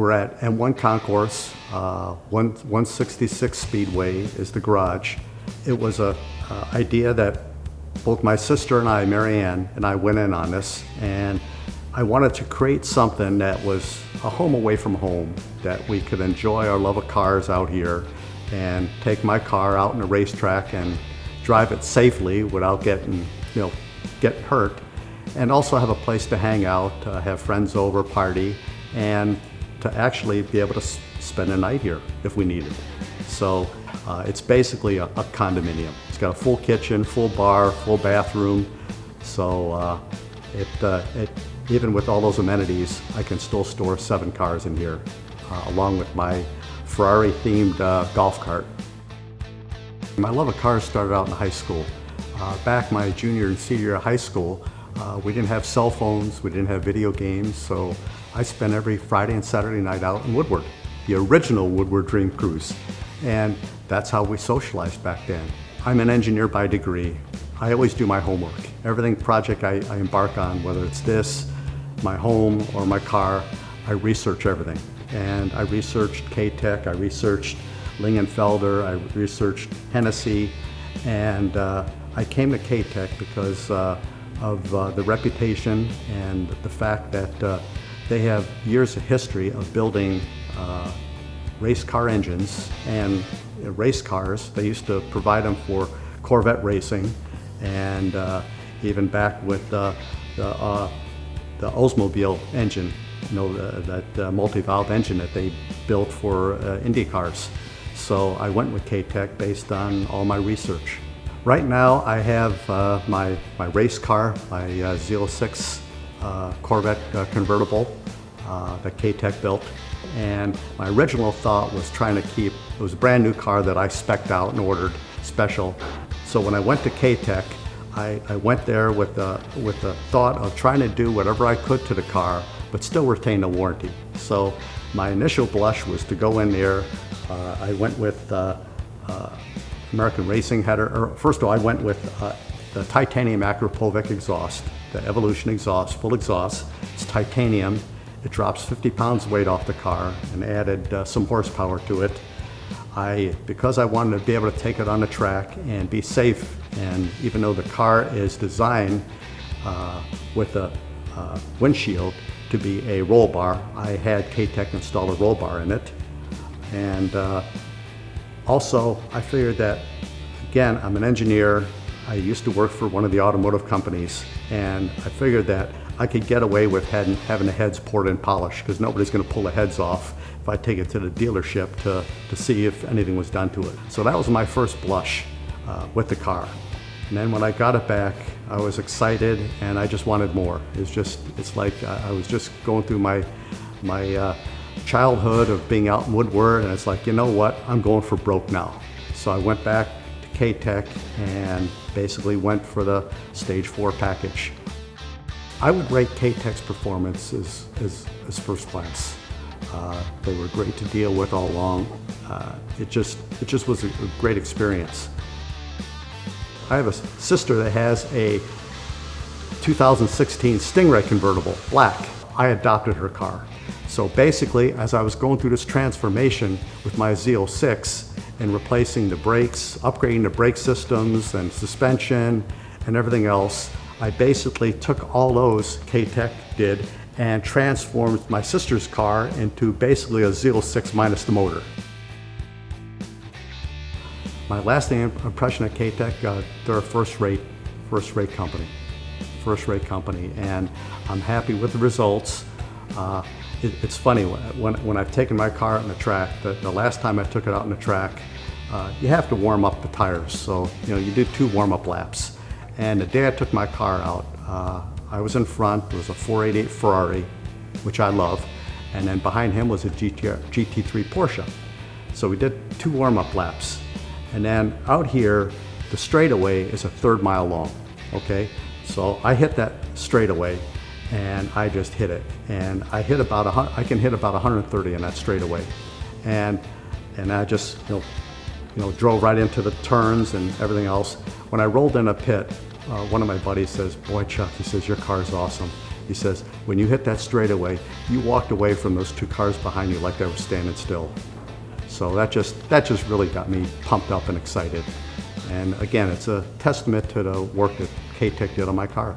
We're at M1 Concourse, 166 Speedway is the garage. It was a idea that both my sister and I, Marianne, and I went in on this, and I wanted to create something that was a home away from home, that we could enjoy our love of cars out here and take my car out in a racetrack and drive it safely without getting hurt, and also have a place to hang out, have friends over, party, and to actually be able to spend a night here if we needed. So it's basically a condominium. It's got a full kitchen, full bar, full bathroom. So even with all those amenities, I can still store 7 cars in here, along with my Ferrari-themed golf cart. My love of cars started out in high school. Back my junior and senior year of high school, we didn't have cell phones, we didn't have video games, so I spent every Friday and Saturday night out in Woodward, the original Woodward Dream Cruise, and that's how we socialized back then. I'm an engineer by degree. I always do my homework. Everything project I embark on, whether it's this, my home, or my car, I research everything. And I researched Katech, I researched Lingenfelder, I researched Hennessy, and I came to Katech because of the reputation and the fact that they have years of history of building race car engines and race cars. They used to provide them for Corvette racing, and even back with the Oldsmobile engine, that multi-valve engine that they built for Indy cars. So I went with Katech based on all my research. Right now I have my race car, my Z06 Corvette convertible that Katech built. And my original thought was trying to keep, it was a brand new car that I spec'd out and ordered special. So when I went to Katech, I went there with the thought of trying to do whatever I could to the car, but still retain the warranty. So my initial blush was to go in there. I went with American Racing header, or first of all, I went with the titanium Akrapovic exhaust, the Evolution exhaust, full exhaust. It's titanium. It drops 50 pounds weight off the car, and added some horsepower to it. Because I wanted to be able to take it on the track and be safe, and even though the car is designed with a windshield to be a roll bar, I had Katech install a roll bar in it. And also, I figured that, again, I'm an engineer. I used to work for one of the automotive companies, and I figured that I could get away with having the heads poured and polished, because nobody's going to pull the heads off if I take it to the dealership to see if anything was done to it. So that was my first blush with the car. And then when I got it back, I was excited and I just wanted more. It's like I was just going through my childhood of being out in Woodward, and it's like, you know what, I'm going for broke now. So I went back to Katech and basically went for the Stage 4 package. I would rate Katech's performance as first class. They were great to deal with all along. It just was a great experience. I have a sister that has a 2016 Stingray convertible, black. I adopted her car. So basically, as I was going through this transformation with my Z06 and replacing the brakes, upgrading the brake systems and suspension and everything else, I basically took all those Katech did and transformed my sister's car into basically a Z06 minus the motor. My lasting impression of Katech, they're a first-rate company, and I'm happy with the results. It's funny, when I've taken my car out on the track, the last time I took it out on the track, you have to warm up the tires. So, you do 2 warm-up laps. And the day I took my car out, I was in front. It was a 488 Ferrari, which I love, and then behind him was a GT3 Porsche. So we did 2 warm-up laps. And then out here, the straightaway is a 1/3 mile long, okay? So I hit that straightaway, and I just hit it. And I can hit about 130 in that straightaway. And I just, drove right into the turns and everything else. When I rolled in a pit, one of my buddies says, "Boy, Chuck," he says, "your car's awesome." He says, when you hit that straightaway, you walked away from those two cars behind you like they were standing still. So that just really got me pumped up and excited. And again, it's a testament to the work that Katech did on my car.